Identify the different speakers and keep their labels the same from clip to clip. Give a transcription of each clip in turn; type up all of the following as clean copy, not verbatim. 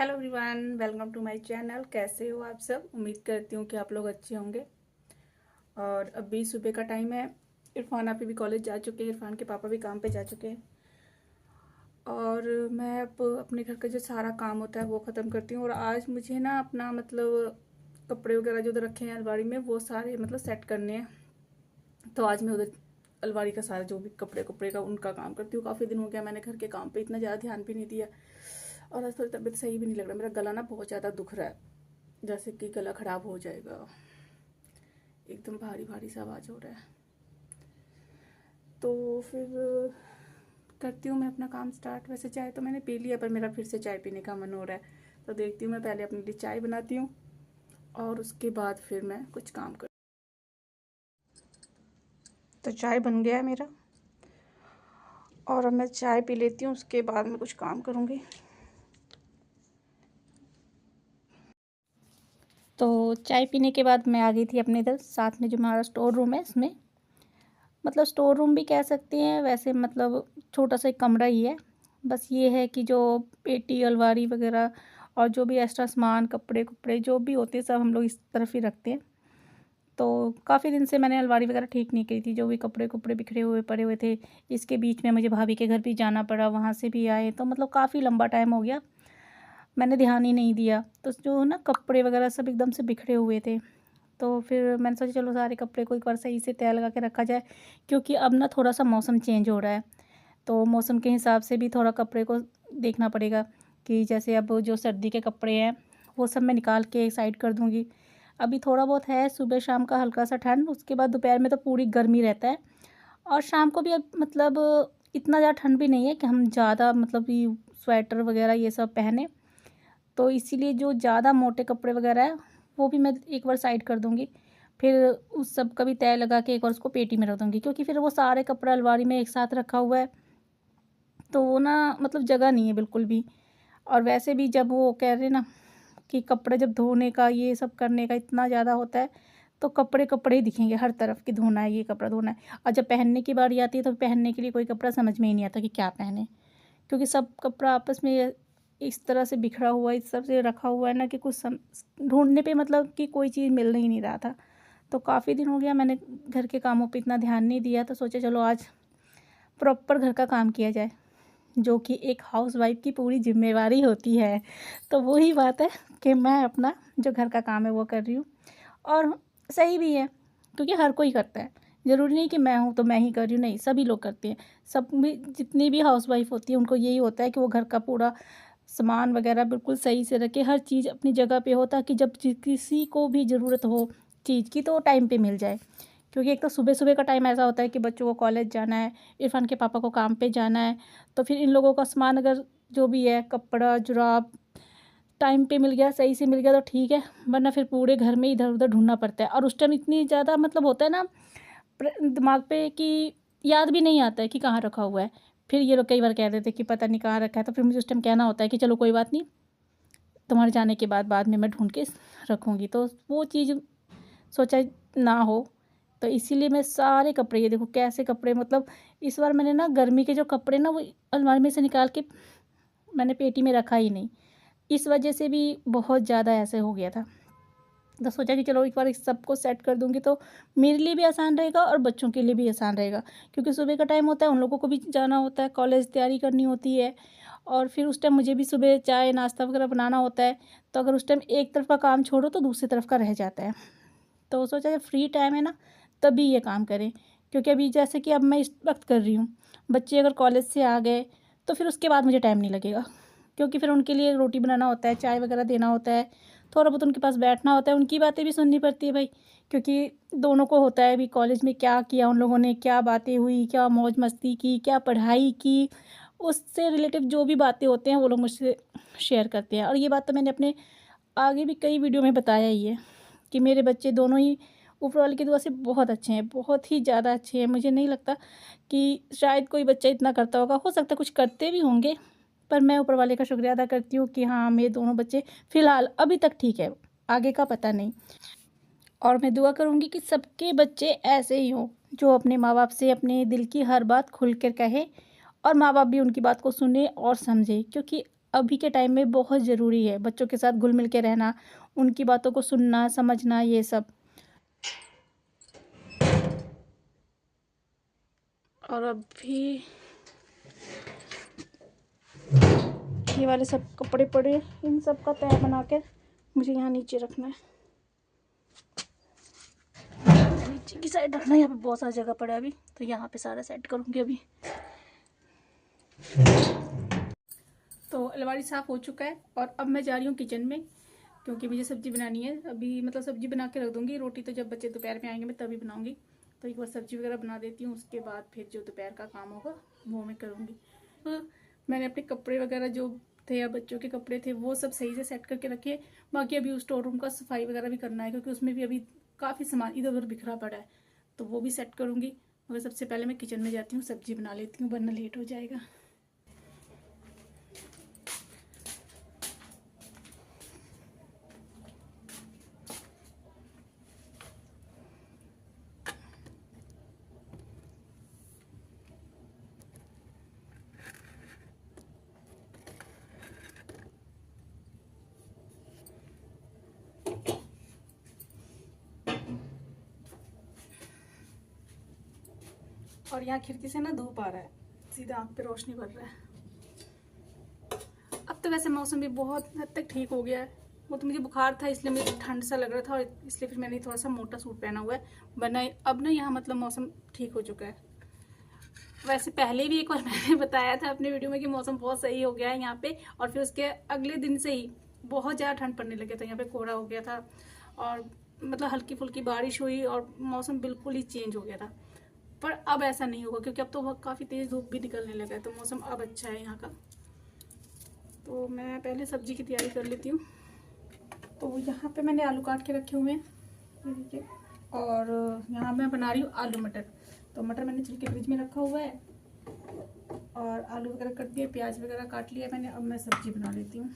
Speaker 1: Hello everyone, welcome to my channel. कैसे हो आप सब? उम्मीद करती हूँ कि आप लोग अच्छे होंगे। और अभी सुबह का टाइम है। इरफान आप भी कॉलेज जा चुके हैं, इरफान के पापा भी काम पे जा चुके हैं। और मैं अब अपने घर का जो सारा काम होता है वो ख़त्म करती हूँ। और आज मुझे ना अपना मतलब कपड़े वगैरह जो उधर रखे हैं अलमारी में वो सारे मतलब सेट करने हैं। तो आज मैं उधर अलमारी का सारा जो भी कपड़े कपड़े का उनका काम करती हूँ। काफ़ी दिन हो गया मैंने घर के काम पे इतना ज़्यादा ध्यान भी नहीं दिया। और आज थोड़ी तबीयत सही भी नहीं लग रहा, मेरा गला ना बहुत ज़्यादा दुख रहा है, जैसे कि गला खराब हो जाएगा। एकदम भारी भारी सा आवाज़ हो रहा है। तो फिर करती हूँ मैं अपना काम स्टार्ट। वैसे चाय तो मैंने पी लिया, पर मेरा फिर से चाय पीने का मन हो रहा है। तो देखती हूँ, मैं पहले अपने लिए चाय बनाती हूँ और उसके बाद फिर मैं कुछ काम कर। तो चाय बन गया है मेरा और अब मैं चाय पी लेती हूँ, उसके बाद मैं कुछ काम करूँगी। तो चाय पीने के बाद मैं आ गई थी अपने इधर साथ में जो हमारा स्टोर रूम है, इसमें मतलब स्टोर रूम भी कह सकते हैं, वैसे मतलब छोटा सा एक कमरा ही है। बस ये है कि जो पेटी अलमारी वगैरह और जो भी एक्स्ट्रा सामान कपड़े कपड़े जो भी होते हैं सब हम लोग इस तरफ ही रखते हैं। तो काफ़ी दिन से मैंने अलमारी वगैरह ठीक नहीं की थी, जो भी कपड़े कपड़े बिखरे हुए पड़े हुए थे। इसके बीच में मुझे भाभी के घर भी जाना पड़ा, वहाँ से भी आए, तो मतलब काफ़ी लंबा टाइम हो गया, मैंने ध्यान ही नहीं दिया। तो जो ना कपड़े वगैरह सब एकदम से बिखरे हुए थे। तो फिर मैंने सोचा चलो सारे कपड़े को एक बार सही से तय लगा के रखा जाए, क्योंकि अब ना थोड़ा सा मौसम चेंज हो रहा है। तो मौसम के हिसाब से भी थोड़ा कपड़े को देखना पड़ेगा कि जैसे अब जो सर्दी के कपड़े हैं वो सब मैं निकाल के साइड कर दूँगी। अभी थोड़ा बहुत है सुबह शाम का हल्का सा ठंड, उसके बाद दोपहर में तो पूरी गर्मी रहता है। और शाम को भी अब मतलब इतना ज़्यादा ठंड भी नहीं है कि हम ज़्यादा मतलब ये स्वेटर वगैरह ये सब पहने। तो इसीलिए जो ज़्यादा मोटे कपड़े वगैरह है वो भी मैं एक बार साइड कर दूँगी। फिर उस सब का भी तय लगा के एक बार उसको पेटी में रख दूँगी, क्योंकि फिर वो सारे कपड़े अलमारी में एक साथ रखा हुआ है तो वो ना मतलब जगह नहीं है बिल्कुल भी। और वैसे भी जब वो कह रहे हैं ना कि कपड़े जब धोने का ये सब करने का इतना ज़्यादा होता है, तो कपड़े कपड़े ही दिखेंगे हर तरफ कि धोना है, ये कपड़ा धोना है। और जब पहनने की बारी आती है तो पहनने के लिए कोई कपड़ा समझ में ही नहीं आता कि क्या पहने, क्योंकि सब कपड़ा आपस में इस तरह से बिखरा हुआ है, इस सब से रखा हुआ है ना कि कुछ ढूंढने पे मतलब कि कोई चीज़ मिल ही नहीं रहा था। तो काफ़ी दिन हो गया मैंने घर के कामों पे इतना ध्यान नहीं दिया, तो सोचा चलो आज प्रॉपर घर का काम किया जाए, जो कि एक हाउसवाइफ़ की पूरी ज़िम्मेवारी होती है। तो वही बात है कि मैं अपना जो घर का काम है वो कर रही हूँ। और सही भी है, क्योंकि हर कोई करता है। ज़रूरी नहीं कि मैं हूँ तो मैं ही कर रही हूँ, नहीं सभी लोग करते हैं। सब भी जितनी भी हाउसवाइफ़ होती है उनको यही होता है कि वो घर का पूरा सामान वगैरह बिल्कुल सही से रखे, हर चीज़ अपनी जगह पे हो, ताकि जब किसी को भी ज़रूरत हो चीज़ की तो टाइम पे मिल जाए। क्योंकि एक तो सुबह-सुबह का टाइम ऐसा होता है कि बच्चों को कॉलेज जाना है, इरफ़ान के पापा को काम पे जाना है, तो फिर इन लोगों का सामान अगर जो भी है कपड़ा, जुराब टाइम पे मिल गया, सही से मिल गया तो ठीक है, वरना फिर पूरे घर में इधर-उधर ढूँढना पड़ता है। और उस टाइम इतनी ज़्यादा मतलब होता है ना दिमाग पे कि याद भी नहीं आता है कि कहाँ रखा हुआ है। फिर ये लोग कई बार कह देते हैं कि पता नहीं कहाँ रखा है, तो फिर मुझे उस टाइम कहना होता है कि चलो कोई बात नहीं, तुम्हारे जाने के बाद में मैं ढूँढ के रखूँगी। तो वो चीज़ सोचा ना हो, तो इसीलिए मैं सारे कपड़े, ये देखो कैसे कपड़े, मतलब इस बार मैंने ना गर्मी के जो कपड़े ना वो अलमारी में से निकाल के मैंने पेटी में रखा ही नहीं। इस वजह से भी बहुत ज़्यादा ऐसे हो गया था। तो सोचा कि चलो एक बार इस सबको सेट कर दूँगी तो मेरे लिए भी आसान रहेगा और बच्चों के लिए भी आसान रहेगा। क्योंकि सुबह का टाइम होता है, उन लोगों को भी जाना होता है, कॉलेज तैयारी करनी होती है और फिर उस टाइम मुझे भी सुबह चाय नाश्ता वगैरह बनाना होता है। तो अगर उस टाइम एक तरफ का काम छोड़ो तो दूसरी तरफ का रह जाता है। तो सोचा जब फ्री टाइम है ना तभी ये काम करें, क्योंकि अभी जैसे कि अब मैं इस वक्त कर रही हूँ, बच्चे अगर कॉलेज से आ गए तो फिर उसके बाद मुझे टाइम नहीं लगेगा, क्योंकि फिर उनके लिए रोटी बनाना होता है, चाय वगैरह देना होता है, थोड़ा बहुत उनके पास बैठना होता है, उनकी बातें भी सुननी पड़ती है भाई, क्योंकि दोनों को होता है अभी कॉलेज में क्या किया उन लोगों ने, क्या बातें हुई, क्या मौज मस्ती की, क्या पढ़ाई की, उससे रिलेटिव जो भी बातें होते हैं वो लोग मुझसे शेयर करते हैं। और ये बात तो मैंने अपने आगे भी कई वीडियो में बताया ही है कि मेरे बच्चे दोनों ही ऊपर वाले की दुआ से बहुत अच्छे हैं, बहुत ही ज़्यादा अच्छे हैं। मुझे नहीं लगता कि शायद कोई बच्चा इतना करता होगा, हो सकता है कुछ करते भी होंगे, पर मैं ऊपर वाले का शुक्रिया अदा करती हूँ कि हाँ, मेरे दोनों बच्चे फ़िलहाल अभी तक ठीक है, आगे का पता नहीं। और मैं दुआ करूँगी कि सबके बच्चे ऐसे ही हों, जो अपने माँ-बाप से अपने दिल की हर बात खुल कर कहे और माँ-बाप भी उनकी बात को सुने और समझे, क्योंकि अभी के टाइम में बहुत ज़रूरी है, बच्चों के साथ घुल मिल के रहना, उनकी बातों को सुनना, समझना, ये सब। और अभी ये वाले सब कपड़े पड़े, इन सब का तह बना के मुझे यहाँ नीचे रखना है, नीचे की साइड रखना है। यहाँ पे बहुत सारी जगह पड़ा है अभी, तो यहाँ पे सारा सेट करूँगी अभी। तो अलमारी साफ़ हो चुका है और अब मैं जा रही हूँ किचन में, क्योंकि मुझे सब्ज़ी बनानी है अभी। मतलब सब्ज़ी बना के रख दूँगी, रोटी तो जब बच्चे दोपहर में आएंगे मैं तभी बनाऊँगी। तो एक बार सब्ज़ी वगैरह बना देती हूँ, उसके बाद फिर जो दोपहर का काम होगा वो मैं करूँगी। तो मैंने अपने कपड़े वगैरह जो थे या बच्चों के कपड़े थे वो सब सही से सेट करके रखे। बाकी अभी उस स्टोर रूम का सफाई वगैरह भी करना है, क्योंकि उसमें भी अभी काफ़ी सामान इधर उधर बिखरा पड़ा है, तो वो भी सेट करूँगी। मगर सबसे पहले मैं किचन में जाती हूँ, सब्ज़ी बना लेती हूँ, वरना लेट हो जाएगा। और यहाँ खिड़की से ना धूप आ रहा है, सीधा आँख पे रोशनी पड़ रहा है। अब तो वैसे मौसम भी बहुत हद तक ठीक हो गया है। वो तो मुझे बुखार था इसलिए मुझे ठंड सा लग रहा था, और इसलिए फिर मैंने थोड़ा सा मोटा सूट पहना हुआ है, वरना अब ना यहाँ मतलब मौसम ठीक हो चुका है। वैसे पहले भी एक बार मैंने बताया था अपने वीडियो में कि मौसम बहुत सही हो गया है यहाँ पे, और फिर उसके अगले दिन से ही बहुत ज़्यादा ठंड पड़ने लगा था, यहाँ पे कोहरा हो गया था और मतलब हल्की फुल्की बारिश हुई और मौसम बिल्कुल ही चेंज हो गया था। पर अब ऐसा नहीं होगा, क्योंकि अब तो काफ़ी तेज़ धूप भी निकलने लगा है, तो मौसम अब अच्छा है यहाँ का। तो मैं पहले सब्जी की तैयारी कर लेती हूँ। तो यहाँ पे मैंने आलू काट के रखे हुए हैं, ये देखिए। और यहाँ मैं बना रही हूँ आलू मटर। तो मटर मैंने छिल के फ्रिज में रखा हुआ है, और आलू वगैरह कट दिए, प्याज वगैरह काट लिया मैंने। अब मैं सब्जी बना लेती हूँ।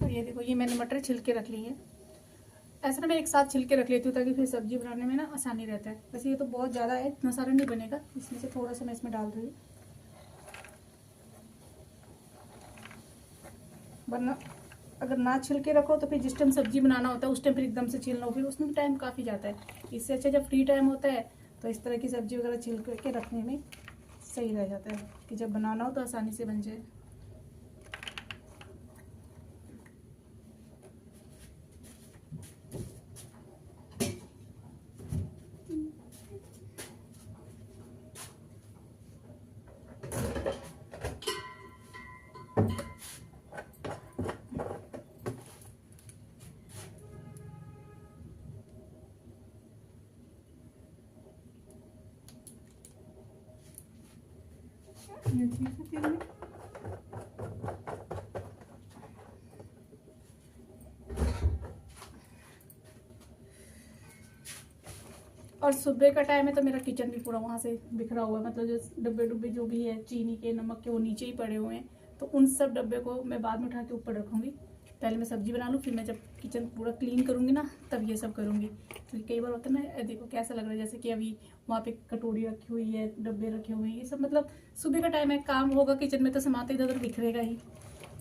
Speaker 1: ये देखो, ये मैंने मटर छिल के रख ली है। ऐसा ना मैं एक साथ छिल के रख लेती हूँ, ताकि फिर सब्जी बनाने में ना आसानी रहता है। वैसे ये तो बहुत ज़्यादा है, इतना सारा नहीं बनेगा, इसमें से थोड़ा सा मैं इसमें डाल रही हूँ, वरना अगर ना छिल के रखो तो फिर जिस टाइम सब्जी बनाना होता है उस टाइम फिर एकदम से छीलना हो, फिर उसमें टाइम काफ़ी जाता है। इससे अच्छा जब फ्री टाइम होता है तो इस तरह की सब्जी वगैरह छिल के रखने में सही रह जाता है, कि जब बनाना हो तो आसानी से बन जाए। और सुबह का टाइम है तो मेरा किचन भी पूरा वहाँ से बिखरा हुआ है, मतलब जो डब्बे डुब्बे जो भी है चीनी के, नमक के, वो नीचे ही पड़े हुए हैं। तो उन सब डब्बे को मैं बाद में उठा के ऊपर रखूँगी। पहले मैं सब्जी बना लूँ, फिर मैं जब किचन पूरा क्लीन करूँगी ना तब ये सब करूँगी। क्योंकि कई बार होता है ना, देखो कैसा लग रहा है, जैसे कि अभी वहाँ पे कटोरी रखी हुई है, डब्बे रखे हुए हैं, ये सब मतलब सुबह का टाइम है, काम होगा किचन में तो सामान तो इधर उधर बिखरेगा ही।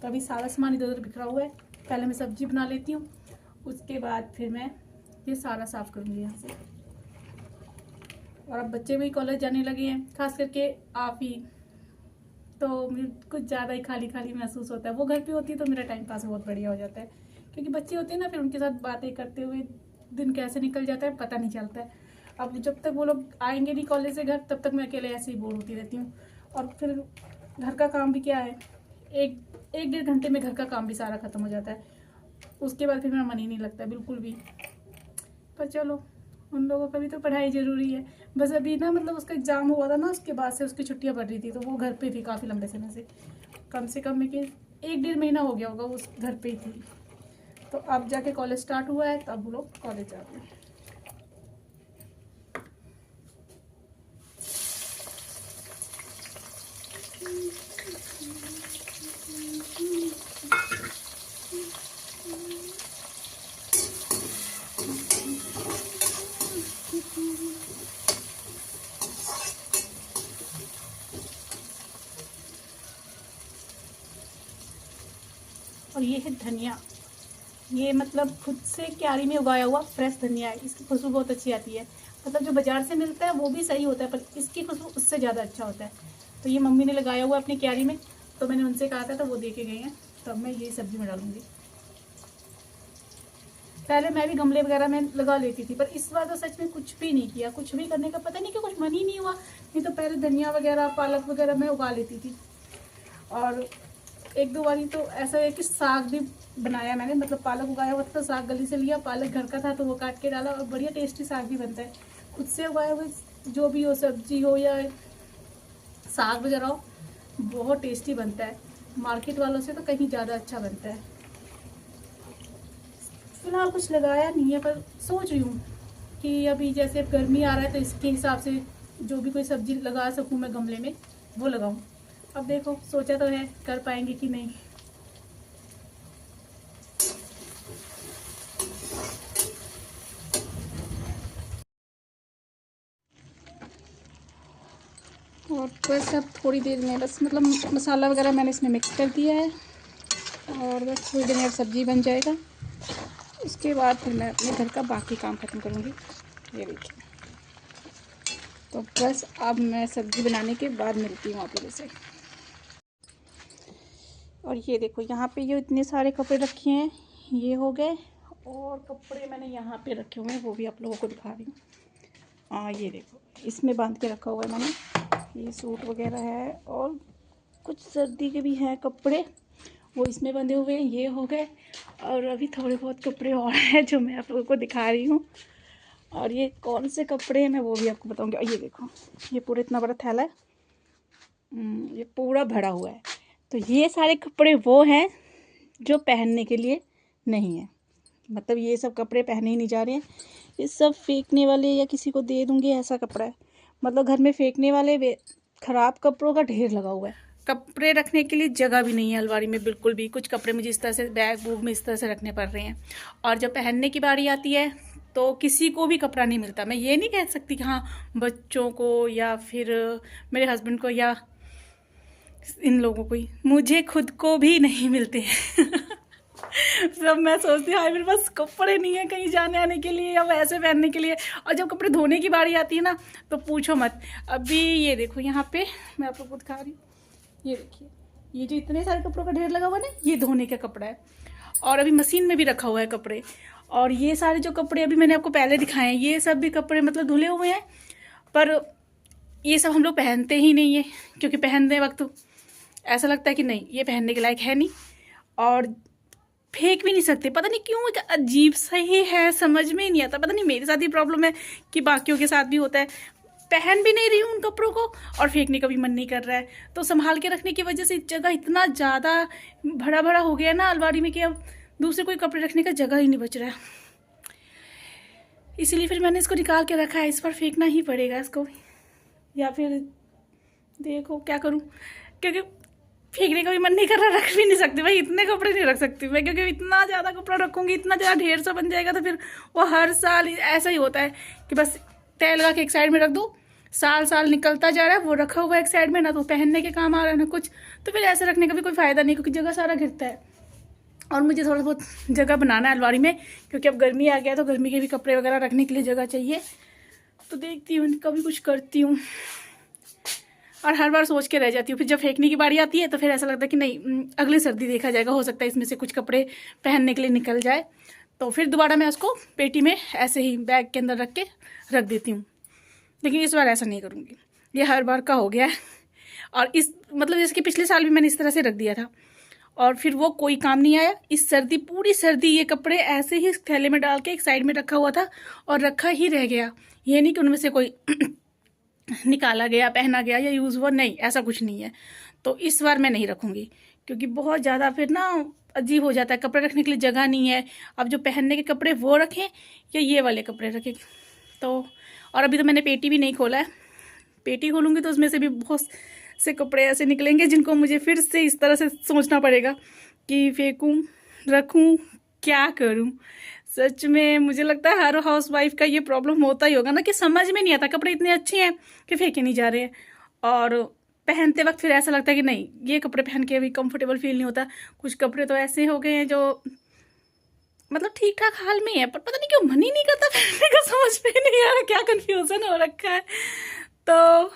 Speaker 1: तो अभी सारा सामान इधर उधर बिखरा हुआ है। पहले मैं सब्जी बना लेती हूँ, उसके बाद फिर मैं ये सारा साफ़ करूँगी यहाँ से। और अब बच्चे भी कॉलेज जाने लगे हैं, खास करके आप ही, तो मुझे कुछ ज़्यादा ही खाली खाली महसूस होता है। वो घर पे होती है तो मेरा टाइम पास बहुत बढ़िया हो जाता है, क्योंकि बच्चे होते हैं ना, फिर उनके साथ बातें करते हुए दिन कैसे निकल जाता है पता नहीं चलता है। अब जब तक वो लोग आएंगे नहीं कॉलेज से घर, तब तक मैं अकेले ऐसे ही बोर होती रहती हूँ। और फिर घर का काम भी क्या है, एक एक डेढ़ घंटे में घर का काम भी सारा ख़त्म हो जाता है। उसके बाद फिर मेरा मन ही नहीं लगता बिल्कुल भी। पर चलो, उन लोगों का भी तो पढ़ाई ज़रूरी है। बस अभी ना मतलब उसका एग्ज़ाम हुआ था ना, उसके बाद से उसकी छुट्टियां पड़ रही थी, तो वो घर पे थी काफ़ी लंबे समय से कम में कि एक डेढ़ महीना हो गया होगा उस घर पे ही थी। तो अब जाके कॉलेज स्टार्ट हुआ है, तब वो लोग कॉलेज जाते हैं। और ये है धनिया, ये मतलब खुद से क्यारी में उगाया हुआ फ्रेश धनिया है। इसकी खुशबू बहुत अच्छी आती है। मतलब जो बाज़ार से मिलता है वो भी सही होता है, पर इसकी खुशबू उससे ज़्यादा अच्छा होता है। तो ये मम्मी ने लगाया हुआ अपनी क्यारी में, तो मैंने उनसे कहा था तो वो दे के गए हैं। तो अब मैं ये सब्ज़ी में डालूँगी। पहले मैं भी गमले वगैरह में लगा लेती थी, पर इस बार तो सच में कुछ भी नहीं किया। कुछ भी करने का पता नहीं क्यों, कुछ मन ही नहीं हुआ। नहीं तो पहले धनिया वगैरह, पालक वगैरह मैं उगा लेती थी। और एक दो बारी तो ऐसा है कि साग भी बनाया मैंने, मतलब पालक उगाया हुआ था तो साग गली से लिया, पालक घर का था तो वो काट के डाला, और बढ़िया टेस्टी साग भी बनता है। खुद से उगाया हुआ जो भी हो, सब्जी हो या साग वगैरह हो, बहुत टेस्टी बनता है। मार्केट वालों से तो कहीं ज़्यादा अच्छा बनता है। फिलहाल कुछ लगाया नहीं है, पर सोच रही हूँ कि अभी जैसे गर्मी आ रहा है तो इसके हिसाब से जो भी कोई सब्जी लगा सकूँ मैं गमले में, वो लगाऊँ। अब देखो, सोचा तो है, कर पाएंगे कि नहीं। और बस अब थोड़ी देर में, बस मतलब मसाला वगैरह मैंने इसमें मिक्स कर दिया है, और बस थोड़ी देर में सब्ज़ी बन जाएगा। उसके बाद फिर मैं अपने घर का बाकी काम ख़त्म करूँगी। ये देखिए, तो बस अब मैं सब्ज़ी बनाने के बाद मिलती हूँ आप लोगों से। और ये देखो, यहाँ पे ये इतने सारे कपड़े रखे हैं, ये हो गए। और कपड़े मैंने यहाँ पे रखे हुए हैं, वो भी आप लोगों को दिखा रही हूँ। हाँ, ये देखो, इसमें बांध के रखा हुआ है मैंने। ये सूट वगैरह है, और कुछ सर्दी के भी हैं कपड़े, वो इसमें बंधे हुए हैं। ये हो गए, और अभी थोड़े बहुत कपड़े और हैं जो मैं आप लोगों को दिखा रही हूँ। और ये कौन से कपड़े हैं मैं वो भी आपको बताऊँगी। और ये देखो, ये पूरा इतना बड़ा थैला है, ये पूरा भरा हुआ है। तो ये सारे कपड़े वो हैं जो पहनने के लिए नहीं है, मतलब ये सब कपड़े पहने ही नहीं जा रहे हैं। ये सब फेंकने वाले या किसी को दे दूँगी ऐसा कपड़ा है। मतलब घर में फेंकने वाले ख़राब कपड़ों का ढेर लगा हुआ है। कपड़े रखने के लिए जगह भी नहीं है अलमारी में बिल्कुल भी। कुछ कपड़े मुझे इस तरह से बैग बूग में इस तरह से रखने पड़ रहे हैं। और जब पहनने की बारी आती है तो किसी को भी कपड़ा नहीं मिलता। मैं ये नहीं कह सकती कि हाँ, बच्चों को या फिर मेरे हस्बैंड को या इन लोगों को ही, मुझे खुद को भी नहीं मिलते हैं। सब मैं सोचती हूँ मेरे पास कपड़े नहीं है कहीं जाने आने के लिए या वैसे पहनने के लिए। और जब कपड़े धोने की बारी आती है ना, तो पूछो मत। अभी ये देखो, यहाँ पे मैं आप लोगों को दिखा रही हूँ, ये देखिए, ये जो इतने सारे कपड़ों का ढेर लगा हुआ है ना, ये धोने का कपड़ा है। और अभी मशीन में भी रखा हुआ है कपड़े। और ये सारे जो कपड़े अभी मैंने आपको पहले दिखाए हैं, ये सब भी कपड़े मतलब धुले हुए हैं, पर ये सब हम लोग पहनते ही नहीं है, क्योंकि पहनने वक्त ऐसा लगता है कि नहीं, ये पहनने के लायक है नहीं, और फेंक भी नहीं सकते। पता नहीं क्यों, एक अजीब सा ही है, समझ में ही नहीं आता। पता नहीं मेरे साथ ही प्रॉब्लम है कि बाकियों के साथ भी होता है। पहन भी नहीं रही हूँ उन कपड़ों को, और फेंकने का भी मन नहीं कर रहा है। तो संभाल के रखने की वजह से जगह इतना ज़्यादा भरा भरा हो गया ना अलमारी में, कि अब दूसरे कोई कपड़े रखने का जगह ही नहीं बच रहा है। इसीलिए फिर मैंने इसको निकाल के रखा है। इस पर फेंकना ही पड़ेगा इसको, या फिर देखो क्या करूँ, क्योंकि फेंकने का भी मन नहीं कर रहा, रख भी नहीं सकती भाई, इतने कपड़े नहीं रख सकती मैं, क्योंकि इतना ज़्यादा कपड़ा रखूँगी, इतना ज़्यादा ढेर सा बन जाएगा, तो फिर वो हर साल ऐसा ही होता है कि बस तय लगा के एक साइड में रख दो, साल साल निकलता जा रहा है, वो रखा हुआ है एक साइड में, ना तो पहनने के काम आ रहा है ना कुछ। तो फिर ऐसे रखने का भी कोई फ़ायदा नहीं, क्योंकि जगह सारा घिरता है। और मुझे थोड़ा बहुत जगह बनाना है अलमारी में, क्योंकि अब गर्मी आ गया तो गर्मी के भी कपड़े वगैरह रखने के लिए जगह चाहिए। तो देखती हूँ, कभी कुछ करती हूँ, और हर बार सोच के रह जाती हूँ। फिर जब फेंकने की बारी आती है तो फिर ऐसा लगता है कि नहीं, अगली सर्दी देखा जाएगा, हो सकता है इसमें से कुछ कपड़े पहनने के लिए निकल जाए, तो फिर दोबारा मैं उसको पेटी में ऐसे ही बैग के अंदर रख के रख देती हूँ। लेकिन इस बार ऐसा नहीं करूँगी, ये हर बार का हो गया है। और इस मतलब जैसे कि पिछले साल भी मैंने इस तरह से रख दिया था, और फिर वो कोई काम नहीं आया। इस सर्दी, पूरी सर्दी ये कपड़े ऐसे ही थैले में डाल के एक साइड में रखा हुआ था, और रखा ही रह गया। ये नहीं कि उनमें से कोई निकाला गया, पहना गया या यूज़ हुआ, नहीं, ऐसा कुछ नहीं है। तो इस बार मैं नहीं रखूँगी, क्योंकि बहुत ज़्यादा फिर ना अजीब हो जाता है, कपड़े रखने के लिए जगह नहीं है। अब जो पहनने के कपड़े वो रखें या ये वाले कपड़े रखें, तो और अभी तो मैंने पेटी भी नहीं खोला है। पेटी खोलूँगी तो उसमें से भी बहुत से कपड़े ऐसे निकलेंगे जिनको मुझे फिर से इस तरह से सोचना पड़ेगा कि फेंकूँ, रखूँ, क्या करूँ। सच में मुझे लगता है हर हाउसवाइफ का ये प्रॉब्लम होता ही होगा ना, कि समझ में नहीं आता, कपड़े इतने अच्छे हैं कि फेंके नहीं जा रहे हैं, और पहनते वक्त फिर ऐसा लगता है कि नहीं, ये कपड़े पहन के अभी कंफर्टेबल फील नहीं होता। कुछ कपड़े तो ऐसे हो गए हैं जो मतलब ठीक ठाक हाल में है, पर पता नहीं क्यों मन ही नहीं करता पहनने का, समझ में नहीं आ रहा क्या कंफ्यूजन हो रखा है। तो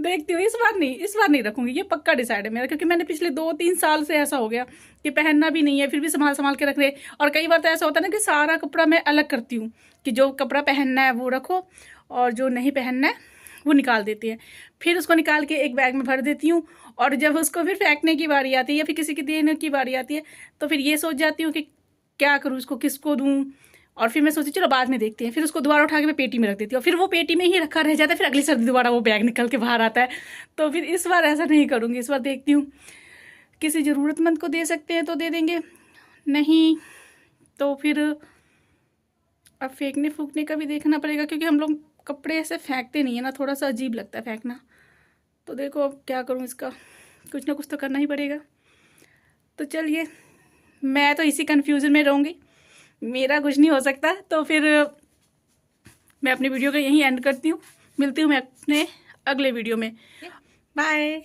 Speaker 1: देखती हूँ, इस बार नहीं रखूंगी, ये पक्का डिसाइड है मेरा, क्योंकि मैंने पिछले 2-3 साल से ऐसा हो गया कि पहनना भी नहीं है, फिर भी संभाल संभाल के रख रहे। और कई बार तो ऐसा होता है ना कि सारा कपड़ा मैं अलग करती हूँ कि जो कपड़ा पहनना है वो रखो और जो नहीं पहनना है वो निकाल देती है। फिर उसको निकाल के एक बैग में भर देती हूँ, और जब उसको फिर फेंकने की बारी आती है या फिर किसी की देने की बारी आती है तो फिर ये सोच जाती हूँ कि क्या करूँ, इसको किसको दूँ। और फिर मैं सोची चलो बाद में देखते हैं, फिर उसको दोबारा उठा के मैं पेटी में रख देती हूँ, फिर वो पेटी में ही रखा रह जाता है, फिर अगली सर्दी दोबारा वो बैग निकल के बाहर आता है। तो फिर इस बार ऐसा नहीं करूँगी, इस बार देखती हूँ किसी ज़रूरतमंद को दे सकते हैं तो दे देंगे, नहीं तो फिर अब फेंकने फूकने का भी देखना पड़ेगा, क्योंकि हम लोग कपड़े ऐसे फेंकते नहीं है ना, थोड़ा सा अजीब लगता है फेंकना। तो देखो अब क्या करूँ, इसका कुछ ना कुछ तो करना ही पड़ेगा। तो चलिए, मैं तो इसी कन्फ्यूज़न में रहूँगी, मेरा कुछ नहीं हो सकता। तो फिर मैं अपनी वीडियो को यहीं एंड करती हूँ, मिलती हूँ मैं अपने अगले वीडियो में, बाय।